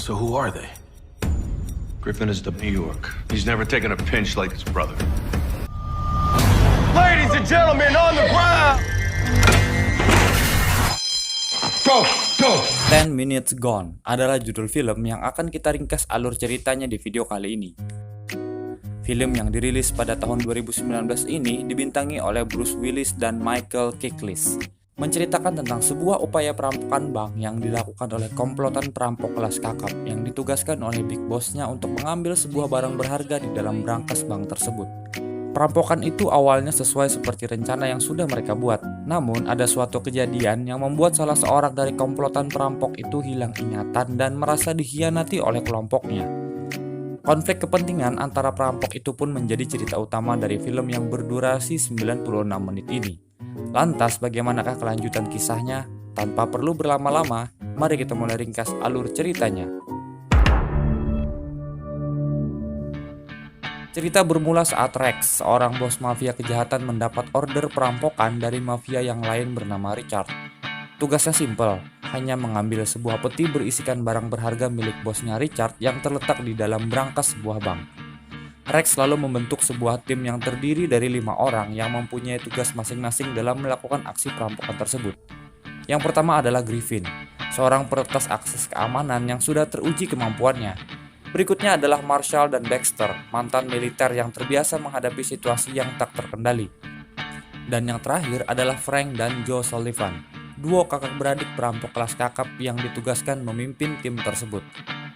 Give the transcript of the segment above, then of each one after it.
So who are they? Griffin is the New York. He's never taken a pinch like his brother. Ladies and gentlemen, on the ground! Go! 10 Minutes Gone adalah judul film yang akan kita ringkas alur ceritanya di video kali ini. Film yang dirilis pada tahun 2019 ini dibintangi oleh Bruce Willis dan Michael Chiklis, menceritakan tentang sebuah upaya perampokan bank yang dilakukan oleh komplotan perampok kelas kakap yang ditugaskan oleh big bossnya untuk mengambil sebuah barang berharga di dalam brankas bank tersebut. Perampokan itu awalnya sesuai seperti rencana yang sudah mereka buat, namun ada suatu kejadian yang membuat salah seorang dari komplotan perampok itu hilang ingatan dan merasa dikhianati oleh kelompoknya. Konflik kepentingan antara perampok itu pun menjadi cerita utama dari film yang berdurasi 96 menit ini. Lantas bagaimanakah kelanjutan kisahnya? Tanpa perlu berlama-lama, mari kita mulai ringkas alur ceritanya. Cerita bermula saat Rex, seorang bos mafia kejahatan, mendapat order perampokan dari mafia yang lain bernama Richard. Tugasnya simpel, hanya mengambil sebuah peti berisikan barang berharga milik bosnya Richard yang terletak di dalam brankas sebuah bank. Rex lalu membentuk sebuah tim yang terdiri dari 5 orang yang mempunyai tugas masing-masing dalam melakukan aksi perampokan tersebut. Yang pertama adalah Griffin, seorang peretas akses keamanan yang sudah teruji kemampuannya. Berikutnya adalah Marshall dan Baxter, mantan militer yang terbiasa menghadapi situasi yang tak terkendali. Dan yang terakhir adalah Frank dan Joe Sullivan, duo kakak beradik perampok kelas kakap yang ditugaskan memimpin tim tersebut.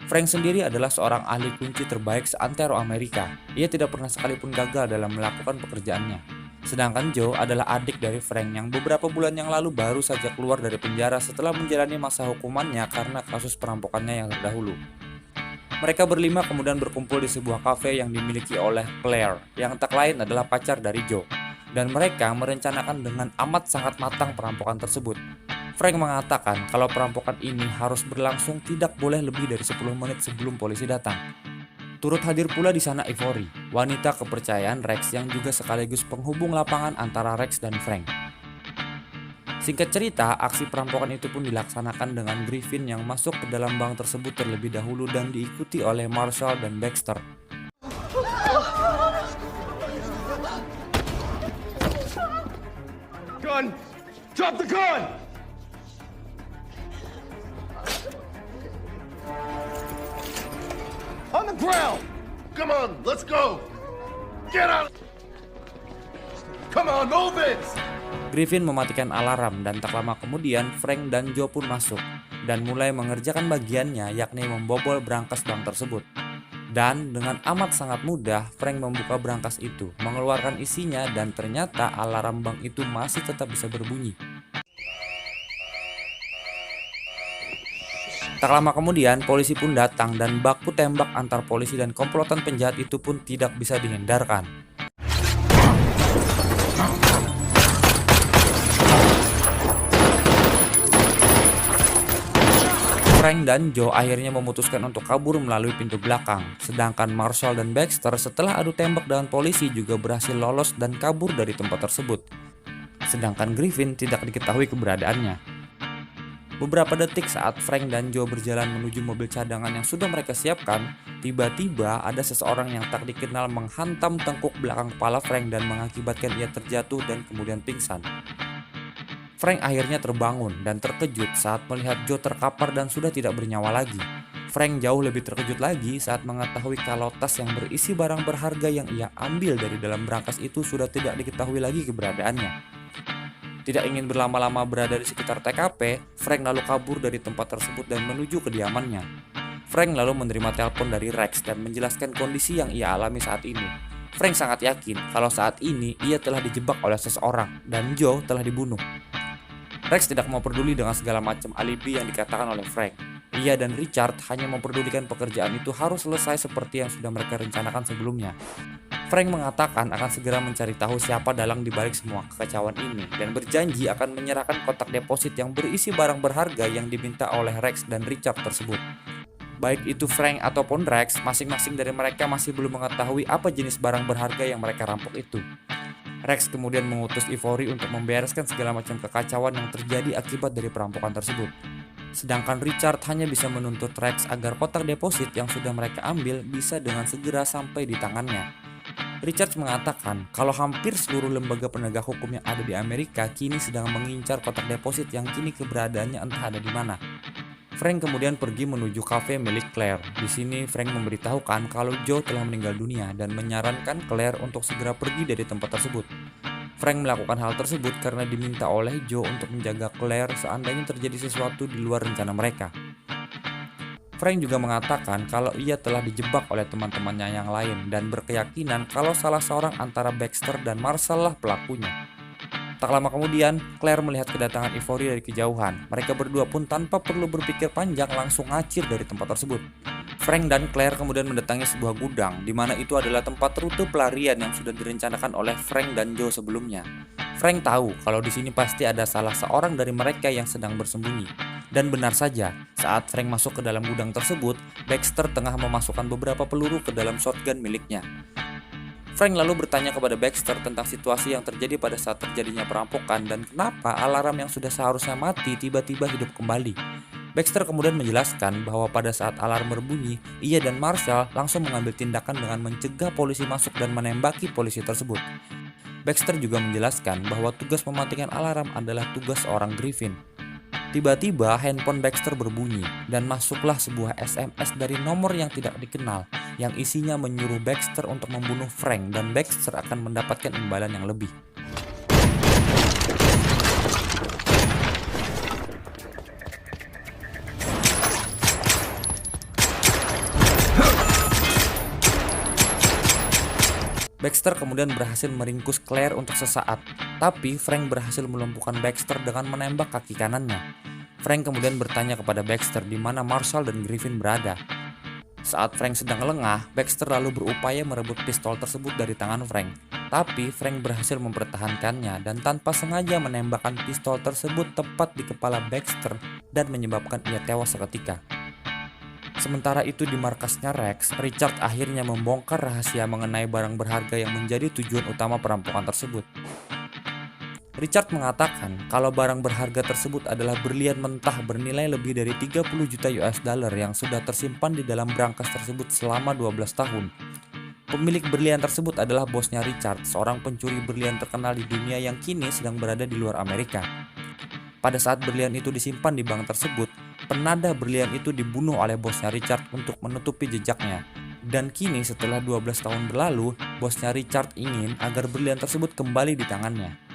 Frank sendiri adalah seorang ahli kunci terbaik seantero Amerika. Ia tidak pernah sekalipun gagal dalam melakukan pekerjaannya. Sedangkan Joe adalah adik dari Frank yang beberapa bulan yang lalu baru saja keluar dari penjara setelah menjalani masa hukumannya karena kasus perampokannya yang terdahulu. Mereka berlima kemudian berkumpul di sebuah kafe yang dimiliki oleh Claire, yang tak lain adalah pacar dari Joe. Dan mereka merencanakan dengan amat sangat matang perampokan tersebut. Frank mengatakan kalau perampokan ini harus berlangsung tidak boleh lebih dari 10 menit sebelum polisi datang. Turut hadir pula di sana Ivory, wanita kepercayaan Rex yang juga sekaligus penghubung lapangan antara Rex dan Frank. Singkat cerita, aksi perampokan itu pun dilaksanakan dengan Griffin yang masuk ke dalam bank tersebut terlebih dahulu dan diikuti oleh Marshall dan Baxter. Gun! Drop the gun! On the ground! Come on, let's go! Get out! Come on, move it! Griffin mematikan alarm dan tak lama kemudian Frank dan Joe pun masuk dan mulai mengerjakan bagiannya, yakni membobol brankas bank tersebut. Dan dengan amat sangat mudah Frank membuka brankas itu, mengeluarkan isinya dan ternyata alarm bank itu masih tetap bisa berbunyi. Tak lama kemudian polisi pun datang dan baku tembak antar polisi dan komplotan penjahat itu pun tidak bisa dihindarkan. Frank dan Joe akhirnya memutuskan untuk kabur melalui pintu belakang, sedangkan Marshall dan Baxter setelah adu tembak dengan polisi juga berhasil lolos dan kabur dari tempat tersebut. Sedangkan Griffin tidak diketahui keberadaannya. Beberapa detik saat Frank dan Joe berjalan menuju mobil cadangan yang sudah mereka siapkan, tiba-tiba ada seseorang yang tak dikenal menghantam tengkuk belakang kepala Frank dan mengakibatkan ia terjatuh dan kemudian pingsan. Frank akhirnya terbangun dan terkejut saat melihat Joe terkapar dan sudah tidak bernyawa lagi. Frank jauh lebih terkejut lagi saat mengetahui kalau tas yang berisi barang berharga yang ia ambil dari dalam brankas itu sudah tidak diketahui lagi keberadaannya. Tidak ingin berlama-lama berada di sekitar TKP, Frank lalu kabur dari tempat tersebut dan menuju kediamannya. Frank lalu menerima telepon dari Rex dan menjelaskan kondisi yang ia alami saat ini. Frank sangat yakin kalau saat ini ia telah dijebak oleh seseorang dan Joe telah dibunuh. Rex tidak mau peduli dengan segala macam alibi yang dikatakan oleh Frank. Ia dan Richard hanya memperdulikan pekerjaan itu harus selesai seperti yang sudah mereka rencanakan sebelumnya. Frank mengatakan akan segera mencari tahu siapa dalang dibalik semua kekacauan ini dan berjanji akan menyerahkan kotak deposit yang berisi barang berharga yang diminta oleh Rex dan Richard tersebut. Baik itu Frank ataupun Rex, masing-masing dari mereka masih belum mengetahui apa jenis barang berharga yang mereka rampok itu. Rex kemudian mengutus Ivory untuk membereskan segala macam kekacauan yang terjadi akibat dari perampokan tersebut. Sedangkan Richard hanya bisa menuntut Rex agar kotak deposit yang sudah mereka ambil bisa dengan segera sampai di tangannya. Richard mengatakan kalau hampir seluruh lembaga penegak hukum yang ada di Amerika kini sedang mengincar kotak deposit yang kini keberadaannya entah ada di mana. Frank kemudian pergi menuju kafe milik Claire. Di sini Frank memberitahukan kalau Joe telah meninggal dunia dan menyarankan Claire untuk segera pergi dari tempat tersebut. Frank melakukan hal tersebut karena diminta oleh Joe untuk menjaga Claire seandainya terjadi sesuatu di luar rencana mereka. Frank juga mengatakan kalau ia telah dijebak oleh teman-temannya yang lain dan berkeyakinan kalau salah seorang antara Baxter dan Marshall lah pelakunya. Tak lama kemudian, Claire melihat kedatangan Ivory dari kejauhan. Mereka berdua pun tanpa perlu berpikir panjang langsung ngacir dari tempat tersebut. Frank dan Claire kemudian mendatangi sebuah gudang, di mana itu adalah tempat rute pelarian yang sudah direncanakan oleh Frank dan Joe sebelumnya. Frank tahu kalau di sini pasti ada salah seorang dari mereka yang sedang bersembunyi. Dan benar saja, saat Frank masuk ke dalam gudang tersebut, Baxter tengah memasukkan beberapa peluru ke dalam shotgun miliknya. Frank lalu bertanya kepada Baxter tentang situasi yang terjadi pada saat terjadinya perampokan dan kenapa alarm yang sudah seharusnya mati tiba-tiba hidup kembali. Baxter kemudian menjelaskan bahwa pada saat alarm berbunyi, ia dan Marshall langsung mengambil tindakan dengan mencegah polisi masuk dan menembaki polisi tersebut. Baxter juga menjelaskan bahwa tugas mematikan alarm adalah tugas seorang Griffin. Tiba-tiba handphone Baxter berbunyi dan masuklah sebuah SMS dari nomor yang tidak dikenal yang isinya menyuruh Baxter untuk membunuh Frank dan Baxter akan mendapatkan imbalan yang lebih. Baxter kemudian berhasil meringkus Claire untuk sesaat, tapi Frank berhasil melumpuhkan Baxter dengan menembak kaki kanannya. Frank kemudian bertanya kepada Baxter di mana Marshall dan Griffin berada. Saat Frank sedang lengah, Baxter lalu berupaya merebut pistol tersebut dari tangan Frank. Tapi Frank berhasil mempertahankannya dan tanpa sengaja menembakkan pistol tersebut tepat di kepala Baxter dan menyebabkan ia tewas seketika. Sementara itu di markasnya Rex, Richard akhirnya membongkar rahasia mengenai barang berharga yang menjadi tujuan utama perampokan tersebut. Richard mengatakan kalau barang berharga tersebut adalah berlian mentah bernilai lebih dari 30 juta US dollar yang sudah tersimpan di dalam brankas tersebut selama 12 tahun. Pemilik berlian tersebut adalah bosnya Richard, seorang pencuri berlian terkenal di dunia yang kini sedang berada di luar Amerika. Pada saat berlian itu disimpan di bank tersebut, penada berlian itu dibunuh oleh bosnya Richard untuk menutupi jejaknya. Dan kini setelah 12 tahun berlalu, bosnya Richard ingin agar berlian tersebut kembali di tangannya.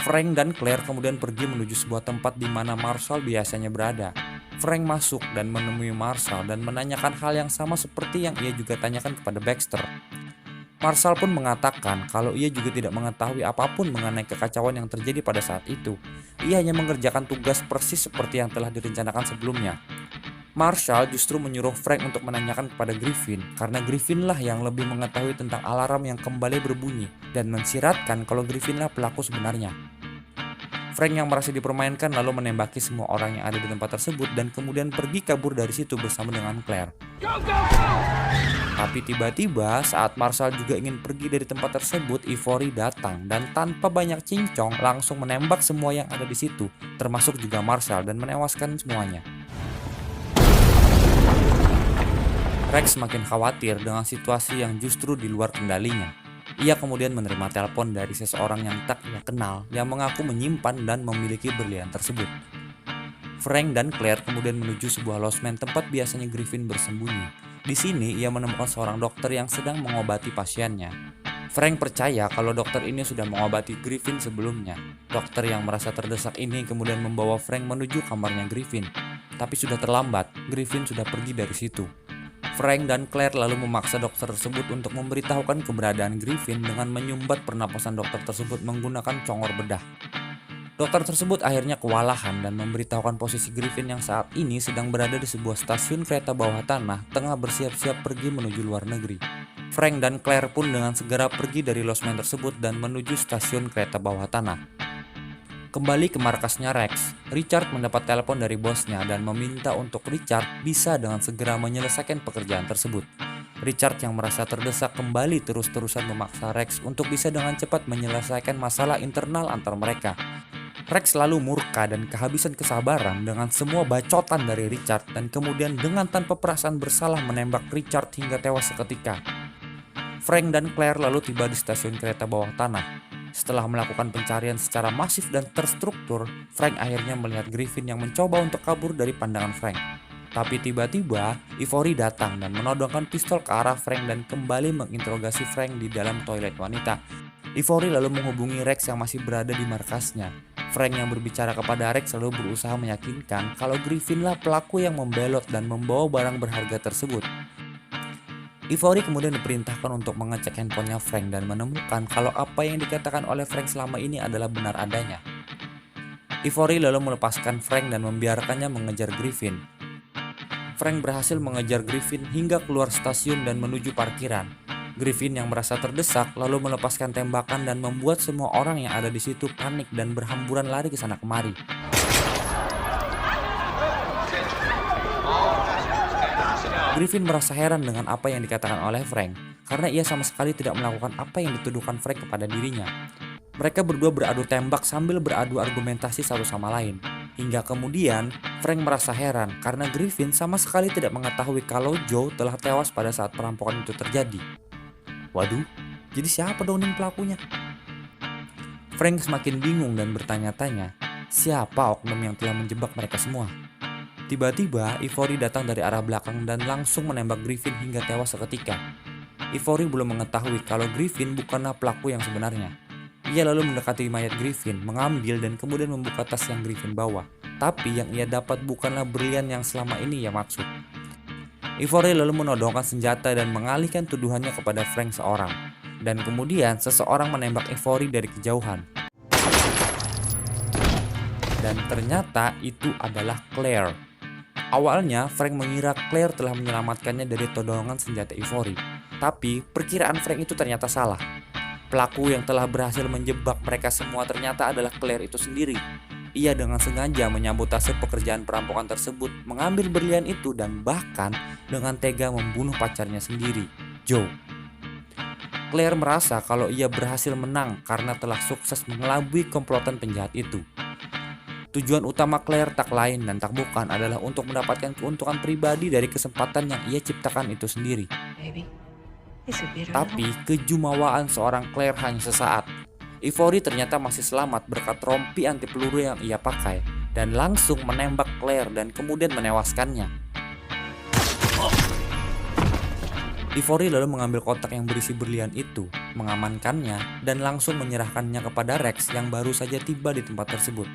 Frank dan Claire kemudian pergi menuju sebuah tempat di mana Marshall biasanya berada. Frank masuk dan menemui Marshall dan menanyakan hal yang sama seperti yang ia juga tanyakan kepada Baxter. Marshall pun mengatakan kalau ia juga tidak mengetahui apapun mengenai kekacauan yang terjadi pada saat itu. Ia hanya mengerjakan tugas persis seperti yang telah direncanakan sebelumnya. Marshall justru menyuruh Frank untuk menanyakan kepada Griffin karena Griffin lah yang lebih mengetahui tentang alarm yang kembali berbunyi dan mensiratkan kalau Griffin lah pelaku sebenarnya. Frank yang merasa dipermainkan lalu menembaki semua orang yang ada di tempat tersebut dan kemudian pergi kabur dari situ bersama dengan Claire. Tapi tiba-tiba saat Marshall juga ingin pergi dari tempat tersebut, Ivory datang dan tanpa banyak cincong langsung menembak semua yang ada di situ, termasuk juga Marshall dan menewaskan semuanya. Rex semakin khawatir dengan situasi yang justru di luar kendalinya. Ia kemudian menerima telepon dari seseorang yang tak ia kenal yang mengaku menyimpan dan memiliki berlian tersebut. Frank dan Claire kemudian menuju sebuah losmen tempat biasanya Griffin bersembunyi. Di sini ia menemukan seorang dokter yang sedang mengobati pasiennya. Frank percaya kalau dokter ini sudah mengobati Griffin sebelumnya. Dokter yang merasa terdesak ini kemudian membawa Frank menuju kamarnya Griffin. Tapi sudah terlambat, Griffin sudah pergi dari situ. Frank dan Claire lalu memaksa dokter tersebut untuk memberitahukan keberadaan Griffin dengan menyumbat pernapasan dokter tersebut menggunakan congor bedah. Dokter tersebut akhirnya kewalahan dan memberitahukan posisi Griffin yang saat ini sedang berada di sebuah stasiun kereta bawah tanah tengah bersiap-siap pergi menuju luar negeri. Frank dan Claire pun dengan segera pergi dari losmen tersebut dan menuju stasiun kereta bawah tanah. Kembali ke markasnya Rex, Richard mendapat telepon dari bosnya dan meminta untuk Richard bisa dengan segera menyelesaikan pekerjaan tersebut. Richard yang merasa terdesak kembali terus-terusan memaksa Rex untuk bisa dengan cepat menyelesaikan masalah internal antar mereka. Rex lalu murka dan kehabisan kesabaran dengan semua bacotan dari Richard dan kemudian dengan tanpa perasaan bersalah menembak Richard hingga tewas seketika. Frank dan Claire lalu tiba di stasiun kereta bawah tanah. Setelah melakukan pencarian secara masif dan terstruktur, Frank akhirnya melihat Griffin yang mencoba untuk kabur dari pandangan Frank. Tapi tiba-tiba, Ivory datang dan menodongkan pistol ke arah Frank dan kembali menginterogasi Frank di dalam toilet wanita. Ivory lalu menghubungi Rex yang masih berada di markasnya. Frank yang berbicara kepada Rex lalu berusaha meyakinkan kalau Griffin lah pelaku yang membelot dan membawa barang berharga tersebut. Ivory kemudian diperintahkan untuk mengecek handphonenya Frank dan menemukan kalau apa yang dikatakan oleh Frank selama ini adalah benar adanya. Ivory lalu melepaskan Frank dan membiarkannya mengejar Griffin. Frank berhasil mengejar Griffin hingga keluar stasiun dan menuju parkiran. Griffin yang merasa terdesak lalu melepaskan tembakan dan membuat semua orang yang ada di situ panik dan berhamburan lari ke sana kemari. Griffin merasa heran dengan apa yang dikatakan oleh Frank karena ia sama sekali tidak melakukan apa yang dituduhkan Frank kepada dirinya. Mereka berdua beradu tembak sambil beradu argumentasi satu sama lain. Hingga kemudian Frank merasa heran karena Griffin sama sekali tidak mengetahui kalau Joe telah tewas pada saat perampokan itu terjadi. Waduh, jadi siapa dong nih pelakunya? Frank semakin bingung dan bertanya-tanya, siapa oknum yang telah menjebak mereka semua? Tiba-tiba, Ivory datang dari arah belakang dan langsung menembak Griffin hingga tewas seketika. Ivory belum mengetahui kalau Griffin bukanlah pelaku yang sebenarnya. Ia lalu mendekati mayat Griffin, mengambil dan kemudian membuka tas yang Griffin bawa. Tapi yang ia dapat bukanlah berlian yang selama ini ia maksud. Ivory lalu menodongkan senjata dan mengalihkan tuduhannya kepada Frank seorang. Dan kemudian seseorang menembak Ivory dari kejauhan. Dan ternyata itu adalah Claire. Awalnya Frank mengira Claire telah menyelamatkannya dari todongan senjata Ivory. Tapi perkiraan Frank itu ternyata salah. Pelaku yang telah berhasil menjebak mereka semua ternyata adalah Claire itu sendiri. Ia dengan sengaja menyabotase pekerjaan perampokan tersebut, mengambil berlian itu dan bahkan dengan tega membunuh pacarnya sendiri, Joe. Claire merasa kalau ia berhasil menang karena telah sukses mengelabui komplotan penjahat itu. Tujuan utama Claire tak lain dan tak bukan adalah untuk mendapatkan keuntungan pribadi dari kesempatan yang ia ciptakan itu sendiri. Tapi kejumawaan seorang Claire hanya sesaat. Ivory ternyata masih selamat berkat rompi anti peluru yang ia pakai dan langsung menembak Claire dan kemudian menewaskannya. Ivory lalu mengambil kotak yang berisi berlian itu, mengamankannya dan langsung menyerahkannya kepada Rex yang baru saja tiba di tempat tersebut.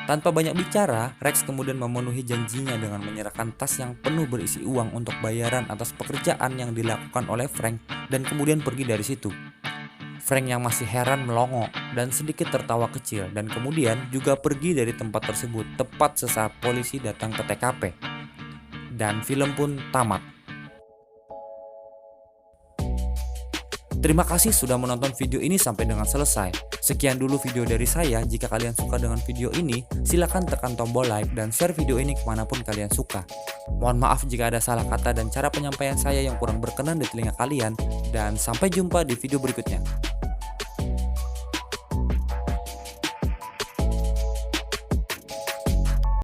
Tanpa banyak bicara, Rex kemudian memenuhi janjinya dengan menyerahkan tas yang penuh berisi uang untuk bayaran atas pekerjaan yang dilakukan oleh Frank dan kemudian pergi dari situ. Frank yang masih heran melongo dan sedikit tertawa kecil dan kemudian juga pergi dari tempat tersebut tepat sesaat polisi datang ke TKP. Dan film pun tamat. Terima kasih sudah menonton video ini sampai dengan selesai. Sekian dulu video dari saya. Jika kalian suka dengan video ini, silakan tekan tombol like dan share video ini kemanapun kalian suka. Mohon maaf jika ada salah kata dan cara penyampaian saya yang kurang berkenan di telinga kalian. Dan sampai jumpa di video berikutnya.